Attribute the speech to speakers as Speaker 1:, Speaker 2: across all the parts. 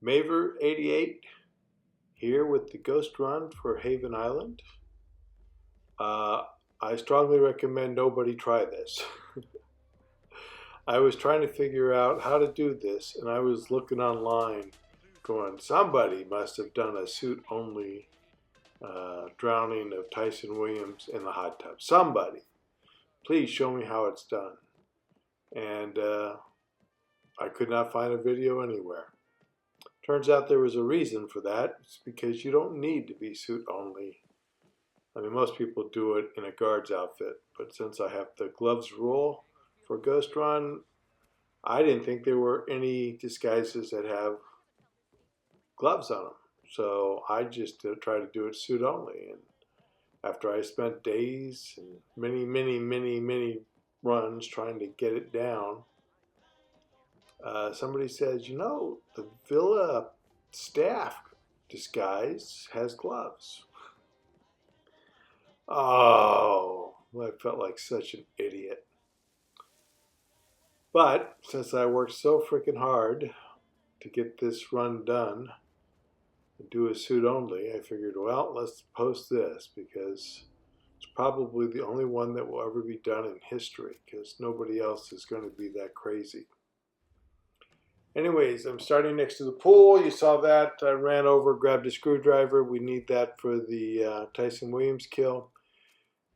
Speaker 1: Maver88 here with the ghost run for Haven Island. I strongly recommend nobody try this. I was trying to figure out how to do this, and I was looking online going, somebody must have done a suit-only drowning of Tyson Williams in the hot tub. Somebody. Please show me how it's done. And I could not find a video anywhere. Turns out there was a reason for that. It's because you don't need to be suit only. I mean, most people do it in a guard's outfit, but since I have the gloves rule for Ghost Run, I didn't think there were any disguises that have gloves on them. So I just tried to do it suit only. And after I spent days and many runs trying to get it down, somebody says, you know, the Villa staff disguise has gloves. Oh, I felt like such an idiot. But since I worked so freaking hard to get this run done and do a suit only, I figured, well, let's post this because it's probably the only one that will ever be done in history because nobody else is going to be that crazy. Anyways, I'm starting next to the pool. You saw that. I ran over, grabbed a screwdriver. We need that for the Tyson Williams kill.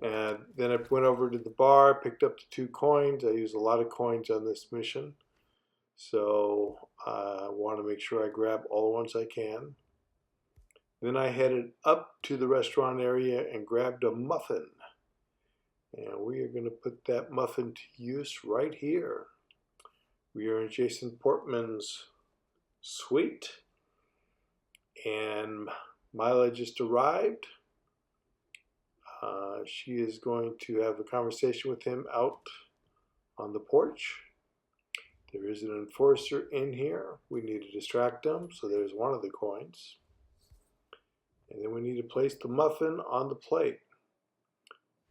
Speaker 1: And then I went over to the bar, picked up the 2 coins. I use a lot of coins on this mission. So I want to make sure I grab all the ones I can. Then I headed up to the restaurant area and grabbed a muffin. And we are going to put that muffin to use right here. We are in Jason Portman's suite, and Mila just arrived. She is going to have a conversation with him out on the porch. There is an enforcer in here. We need to distract him, so there's one of the coins. And then we need to place the muffin on the plate.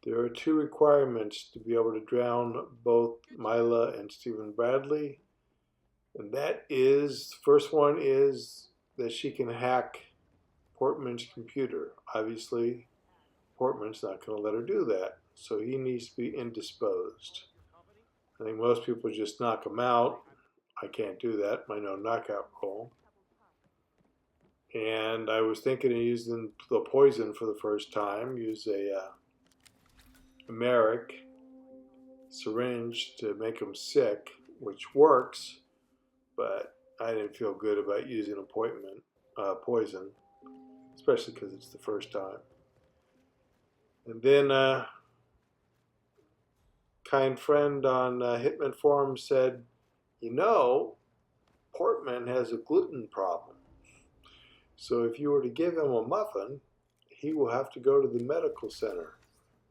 Speaker 1: There are 2 requirements to be able to drown both Mila and Stephen Bradley. And that is, the first one is that she can hack Portman's computer. Obviously, Portman's not going to let her do that. So he needs to be indisposed. I think most people just knock him out. I can't do that, my no knockout rule. And I was thinking of using the poison for the first time. Use a Merrick syringe to make him sick, which works, but I didn't feel good about using poison, especially because it's the first time. And then kind friend on Hitman Forum said, you know, Portman has a gluten problem. So if you were to give him a muffin, he will have to go to the medical center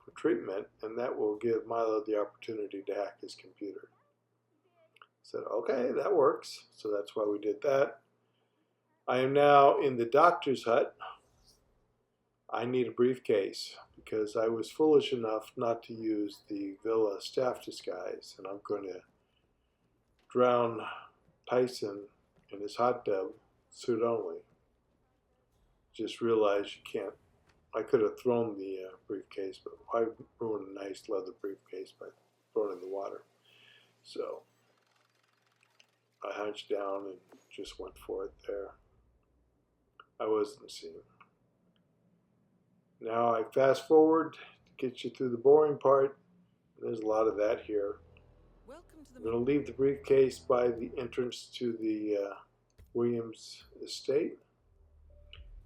Speaker 1: for treatment, and that will give Milo the opportunity to hack his computer. I said, okay, that works. So that's why we did that. I am now in the doctor's hut. I need a briefcase because I was foolish enough not to use the Villa staff disguise, and I'm going to drown Tyson in his hot tub, suit only. Just realized you can't. I could have thrown the briefcase, but why ruin a nice leather briefcase by throwing it in the water? So I hunched down and just went for it there. I wasn't seen. Now I fast forward to get you through the boring part. There's a lot of that here. I'm going to leave the briefcase by the entrance to the Williams estate.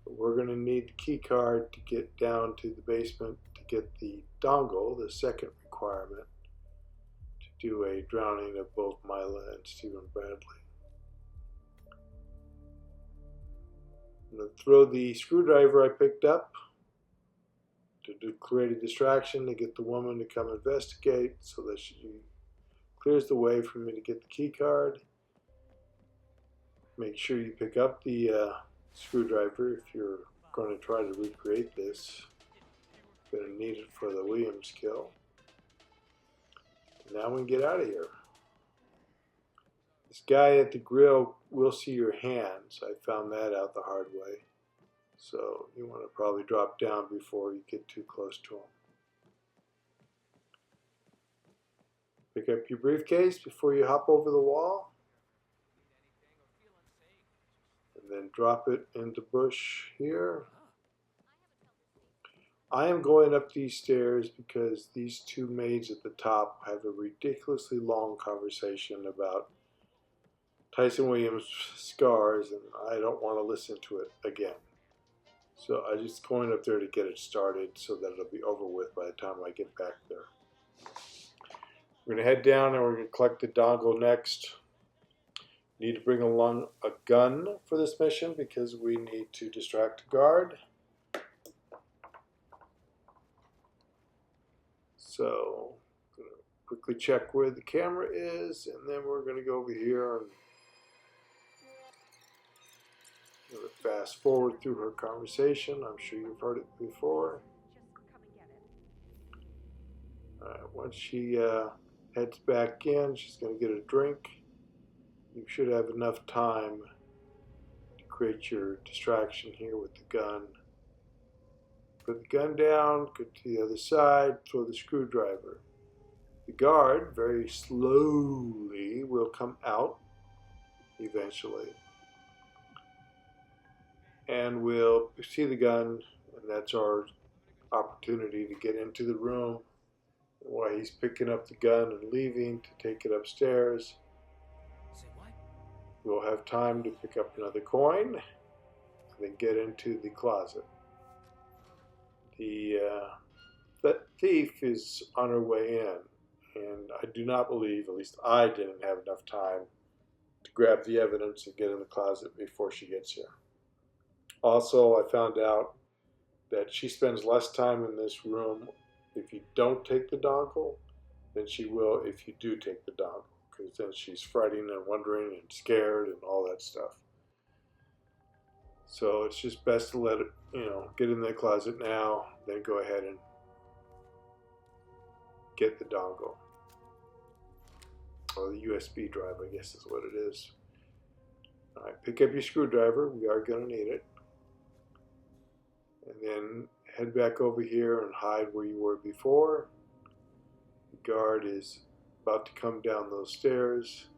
Speaker 1: We're going to need the key card to get down to the basement to get the dongle, the second requirement, to do a drowning of both Mila and Stephen Bradley. I'm going to throw the screwdriver I picked up to create a distraction to get the woman to come investigate so that she clears the way for me to get the key card. Make sure you pick up the screwdriver if you're going to try to recreate this. You're going to need it for the Williams kill. Now we can get out of here. This guy at the grill will see your hands. I found that out the hard way. So you want to probably drop down before you get too close to him. Pick up your briefcase before you hop over the wall. And then drop it in the bush here. I am going up these stairs because these two maids at the top have a ridiculously long conversation about Tyson Williams' scars, and I don't want to listen to it again. So I'm just going up there to get it started so that it'll be over with by the time I get back there. We're going to head down and we're going to collect the dongle next. Need to bring along a gun for this mission because we need to distract a guard. So I'm going to quickly check where the camera is, and then we're going to go over here and fast forward through her conversation. I'm sure you've heard it before. Once she heads back in, she's going to get a drink. You should have enough time to create your distraction here with the gun. Put the gun down, go to the other side, throw the screwdriver. The guard, very slowly, will come out eventually. And we'll see the gun, and that's our opportunity to get into the room. While he's picking up the gun and leaving to take it upstairs, we'll have time to pick up another coin and then get into the closet. The thief is on her way in, and I do not believe, at least I didn't have enough time to grab the evidence and get in the closet before she gets here. Also, I found out that she spends less time in this room if you don't take the dongle than she will if you do take the dongle, because then she's fretting and wondering and scared and all that stuff. So it's just best to let it, get in the closet now, then go ahead and get the dongle. Or the USB drive, I guess is what it is. All right, pick up your screwdriver. We are going to need it. And then head back over here and hide where you were before. The guard is about to come down those stairs.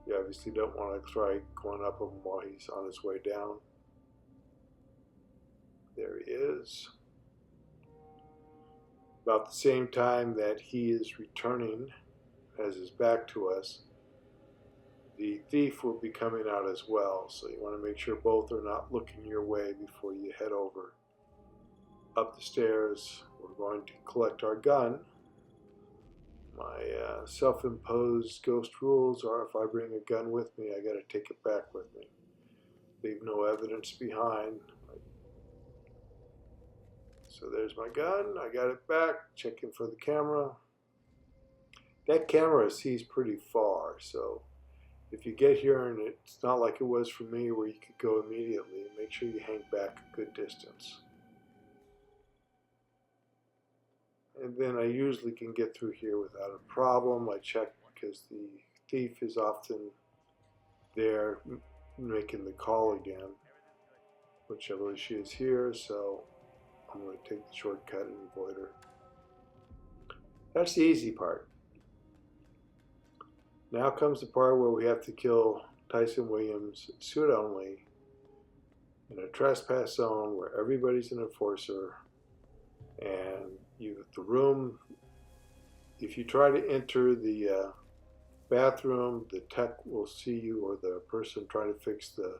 Speaker 1: You obviously don't want to try going up him while he's on his way down. There he is. About the same time that he is returning, has his back to us, the thief will be coming out as well. So you want to make sure both are not looking your way before you head over. Up the stairs, we're going to collect our gun. My self-imposed ghost rules are if I bring a gun with me, I got to take it back with me. Leave no evidence behind. So there's my gun. I got it back. Checking for the camera. That camera sees pretty far, so if you get here and it's not like it was for me where you could go immediately, make sure you hang back a good distance. And then I usually can get through here without a problem. I check because the thief is often there making the call again, which I believe she is here, so I'm going to take the shortcut and avoid her. That's the easy part. Now comes the part where we have to kill Tyson Williams, suit only, in a trespass zone where everybody's an enforcer, and the room, if you try to enter the bathroom, the tech will see you, or the person trying to fix the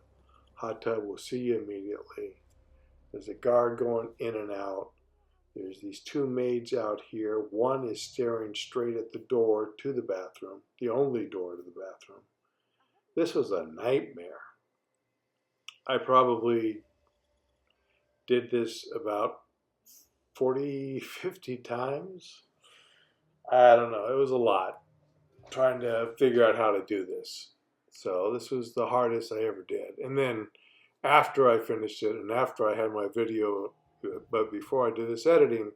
Speaker 1: hot tub will see you immediately. There's a guard going in and out. There's these two maids out here. One is staring straight at the door to the bathroom, the only door to the bathroom. This was a nightmare. I probably did this about 40, 50 times. I don't know. It was a lot trying to figure out how to do this. So this was the hardest I ever did. And then after I finished it and after I had my video, but before I did this editing,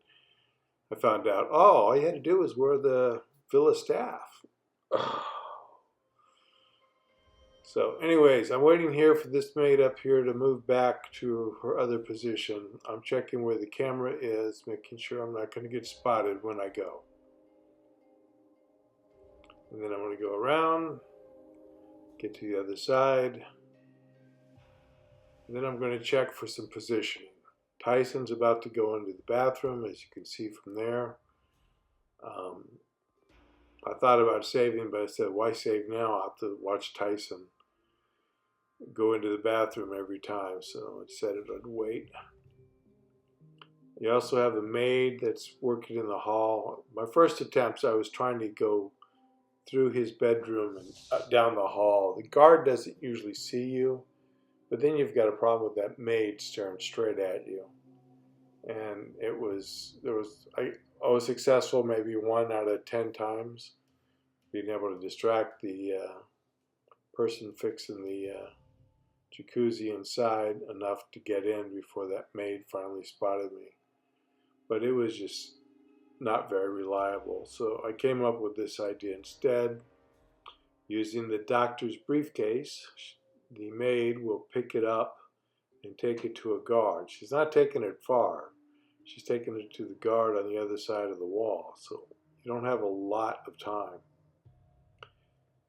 Speaker 1: I found out, all you had to do was wear the Villa staff. So anyways, I'm waiting here for this maid up here to move back to her other position. I'm checking where the camera is, making sure I'm not going to get spotted when I go. And then I'm going to go around, get to the other side. And then I'm going to check for some positioning. Tyson's about to go into the bathroom, as you can see from there. I thought about saving, but I said, why save now? I'll have to watch Tyson go into the bathroom every time, so I said I'd wait. You also have a maid that's working in the hall. My first attempts, I was trying to go through his bedroom and down the hall. The guard doesn't usually see you, but then you've got a problem with that maid staring straight at you. And I was successful maybe 1 out of 10 times, being able to distract the person fixing the jacuzzi inside enough to get in before that maid finally spotted me. But it was just not very reliable. So I came up with this idea instead. Using the doctor's briefcase, the maid will pick it up and take it to a guard. She's not taking it far. She's taking it to the guard on the other side of the wall. So you don't have a lot of time.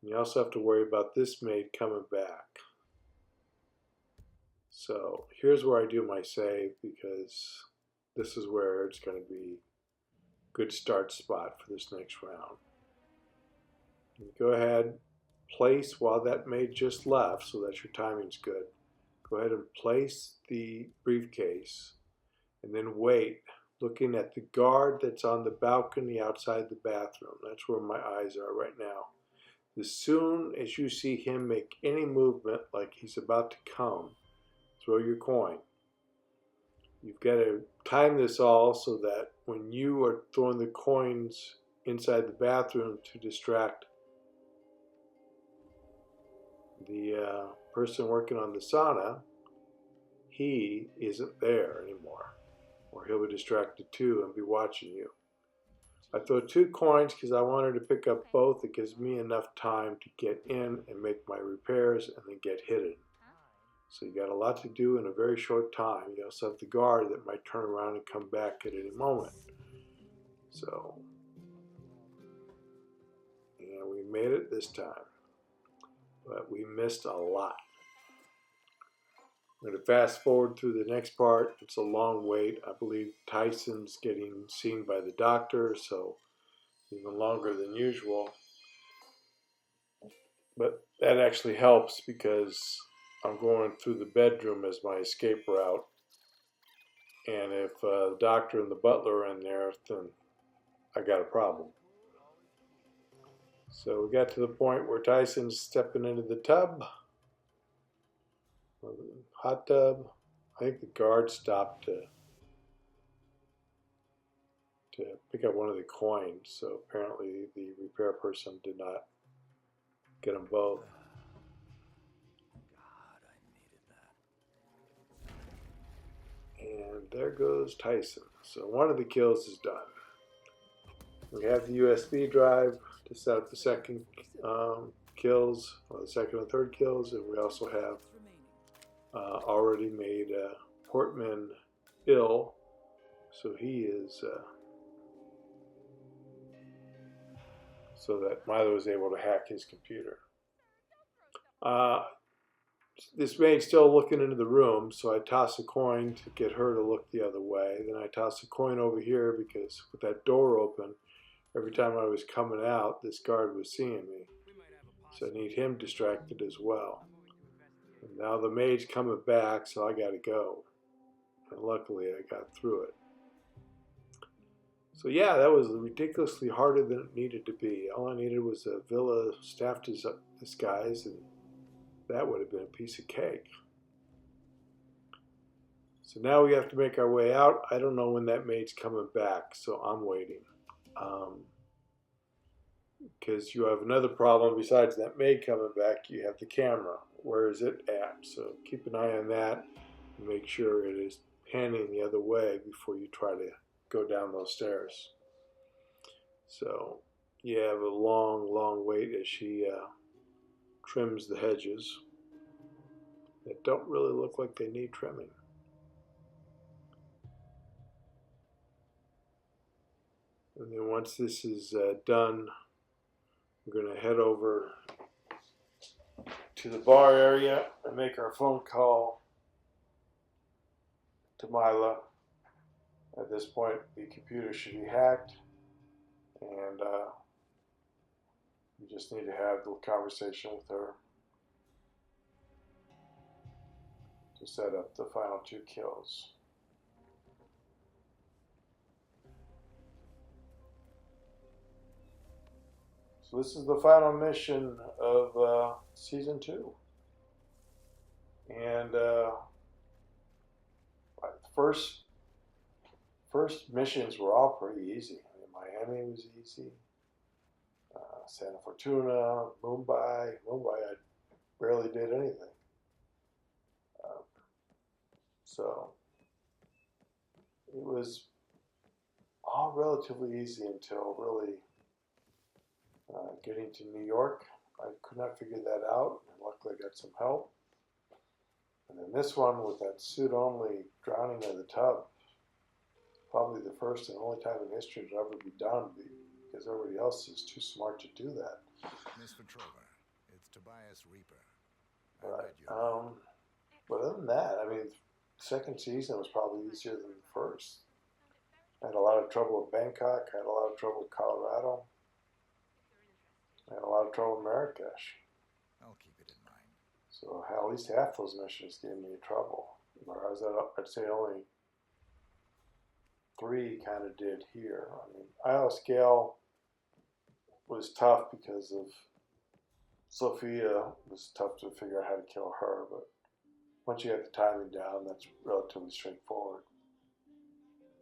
Speaker 1: And you also have to worry about this maid coming back. So here's where I do my save, because this is where it's going to be a good start spot for this next round. You go ahead, place while that maid just left, so that your timing's good. Go ahead and place the briefcase and then wait, looking at the guard that's on the balcony outside the bathroom. That's where my eyes are right now. As soon as you see him make any movement like he's about to come, throw your coin. You've got to time this all so that when you are throwing the coins inside the bathroom to distract the person working on the sauna, he isn't there anymore, or he'll be distracted too and be watching you. I throw 2 coins because I wanted to pick up both. It gives me enough time to get in and make my repairs and then get hidden. So you got a lot to do in a very short time. You also have the guard that might turn around and come back at any moment. So, yeah, we made it this time, but we missed a lot. I'm going to fast forward through the next part. It's a long wait. I believe Tyson's getting seen by the doctor, so even longer than usual. But that actually helps because I'm going through the bedroom as my escape route. And if the doctor and the butler are in there, then I got a problem. So we got to the point where Tyson's stepping into the tub. Hot tub. I think the guard stopped to pick up one of the coins, so apparently the repair person did not get them both. And there goes Tyson. So one of the kills is done. We have the USB drive to set up the second kills, or the second and third kills, and we also have already made Portman ill, so he is so that Milo was able to hack his computer. This maid's still looking into the room, so I toss a coin to get her to look the other way. Then I toss a coin over here because with that door open, every time I was coming out, this guard was seeing me. So I need him distracted as well. And now the maid's coming back, so I gotta go. And luckily I got through it. So yeah, that was ridiculously harder than it needed to be. All I needed was a villa staff disguise, and that would have been a piece of cake. So now we have to make our way out. I don't know when that maid's coming back, so I'm waiting. Because you have another problem besides that maid coming back. You have the camera. Where is it at? So keep an eye on that and make sure it is panning the other way before you try to go down those stairs. So you have a long, long wait as she trims the hedges that don't really look like they need trimming. And then once this is done, we're going to head over to the bar area and make our phone call to Mila. At this point, the computer should be hacked, and we just need to have the conversation with her to set up the final 2 kills. So this is the final mission of season 2, and first missions were all pretty easy. I mean, Miami was easy. Santa Fortuna, Mumbai. I barely did anything. So it was all relatively easy until really getting to New York. I could not figure that out, and luckily I got some help. And then this one with that suit-only drowning in the tub, probably the first and only time in history to ever be done, because everybody else is too smart to do that.
Speaker 2: Miss Petrova, it's Tobias Reaper.
Speaker 1: But other than that, I mean, second season was probably easier than the first. I had a lot of trouble with Bangkok. I had a lot of trouble with Colorado. I had a lot of trouble with Marrakesh.
Speaker 2: I'll keep it in mind.
Speaker 1: So at least half those missions gave me trouble. Whereas I'd say only 3 kind of did here. I mean, Isle of Scale was tough because of Sophia. It was tough to figure out how to kill her, but once you get the timing down, that's relatively straightforward.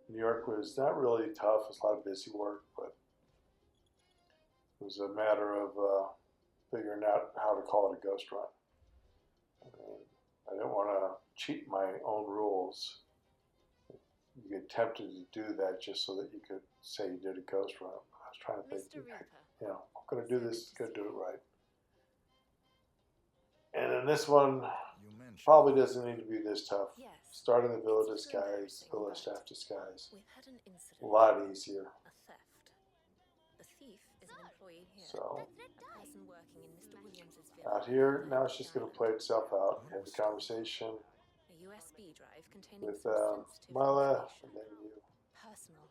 Speaker 1: New York was not really tough. It was a lot of busy work, but it was a matter of figuring out how to call it a ghost run. I mean, I didn't want to cheat my own rules. You get tempted to do that just so that you could say you did a ghost run. I was trying to think, you know, I'm going to do this, going to do it right. And then this one probably doesn't need to be this tough. Starting the villa disguise, villa staff disguise, a lot easier. So out here, now it's just going to play itself out. Have a conversation with Mila, and then you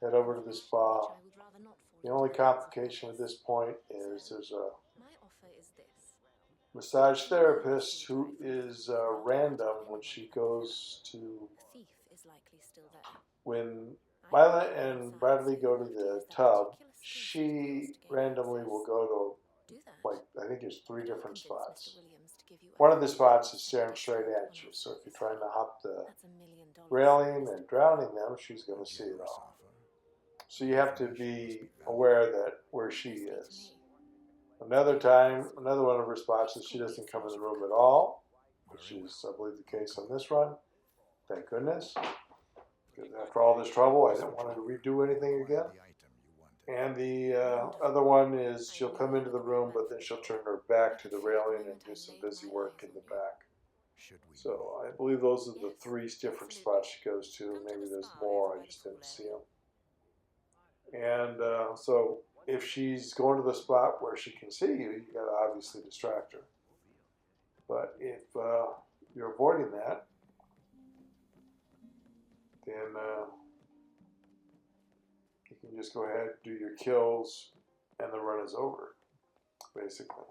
Speaker 1: head over to the spa. The only complication at this point is there's a massage therapist who is random when she goes to. When Mila and Bradley go to the tub, she randomly will go to, like, I think there's 3 different spots. One of the spots is staring straight at you, so if you're trying to hop the railing and drowning them, she's going to see it all. So you have to be aware that where she is. Another time, another one of her spots is she doesn't come in the room at all, which is, I believe, the case on this run. Thank goodness. Because after all this trouble, I didn't want to redo anything again. And the other one is she'll come into the room, but then she'll turn her back to the railing and do some busy work in the back. So I believe those are the 3 different spots she goes to. Maybe there's more, I just didn't see them. And so if she's going to the spot where she can see you, you got to obviously distract her. But if you're avoiding that, then you can just go ahead, do your kills, and the run is over, basically.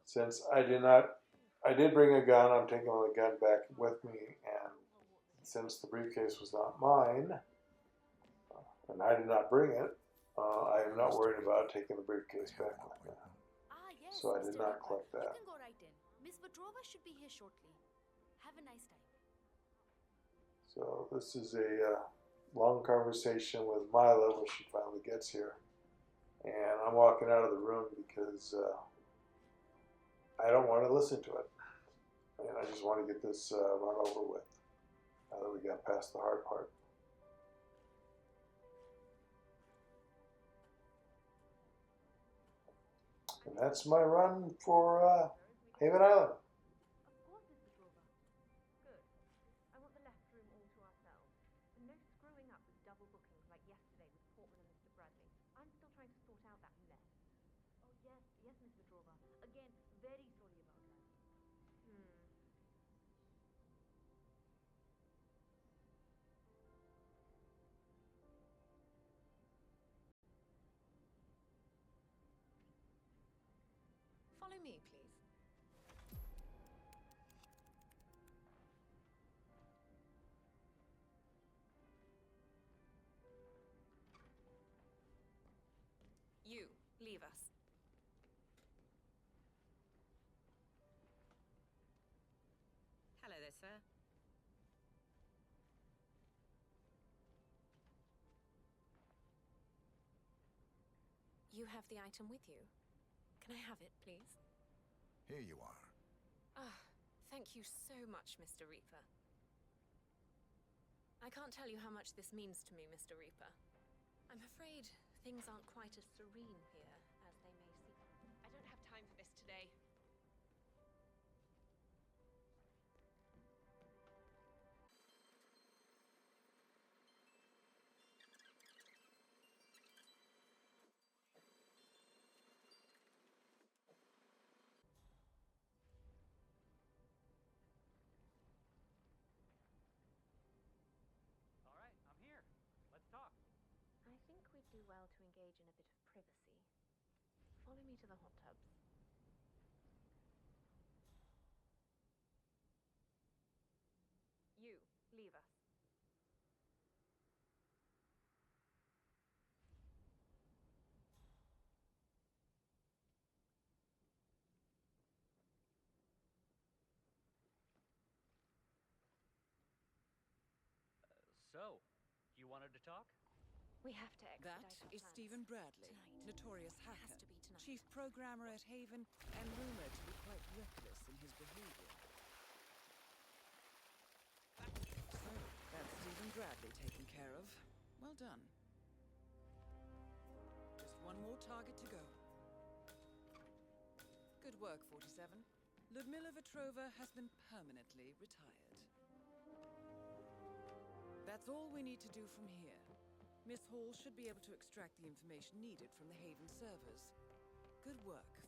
Speaker 1: Since I did bring a gun, I'm taking the gun back with me, and since the briefcase was not mine, and I did not bring it, I am not worried about taking the briefcase back with me. So I did not collect that.
Speaker 3: Miss Petrova should be here shortly. Have a nice time.
Speaker 1: So this is a long conversation with Mila when she finally gets here. And I'm walking out of the room because I don't want to listen to it. And I just want to get this run over with now that we got past the hard part. That's my run for Haven Island.
Speaker 3: Of course, Mr. Drover. Good. I want the left room all to ourselves. And no screwing up with double bookings like yesterday with Portman and Mr. Bradley. I'm still trying to sort out that mess. Oh, yes, Mr. Drover. Again, very sorry about that.
Speaker 4: Follow me, please. You, leave us. Hello there, sir. You have the item with you. Can I have it, please?
Speaker 2: Here you are.
Speaker 4: Ah, thank you so much, Mr. Reaper. I can't tell you how much this means to me, Mr. Reaper. I'm afraid things aren't quite as serene here as they may seem. I don't have time for this today.
Speaker 5: All right, I'm here. Let's talk.
Speaker 3: I think we'd do well to engage in a bit of privacy. Follow me to the hot tubs. You, leave us.
Speaker 5: So, you wanted to talk?
Speaker 3: We have to expedite
Speaker 6: That
Speaker 3: our
Speaker 6: is
Speaker 3: plans.
Speaker 6: Stephen Bradley,
Speaker 3: Tonight.
Speaker 6: notorious
Speaker 3: It
Speaker 6: hacker,
Speaker 3: has to be tonight.
Speaker 6: chief programmer at Haven, and rumored to be quite reckless in his behavior. So, that's Stephen Bradley taken care of. Well done. Just one more target to go. Good work, 47. Ludmila Vetrova has been permanently retired. That's all we need to do from here. Miss Hall should be able to extract the information needed from the Haven servers. Good work.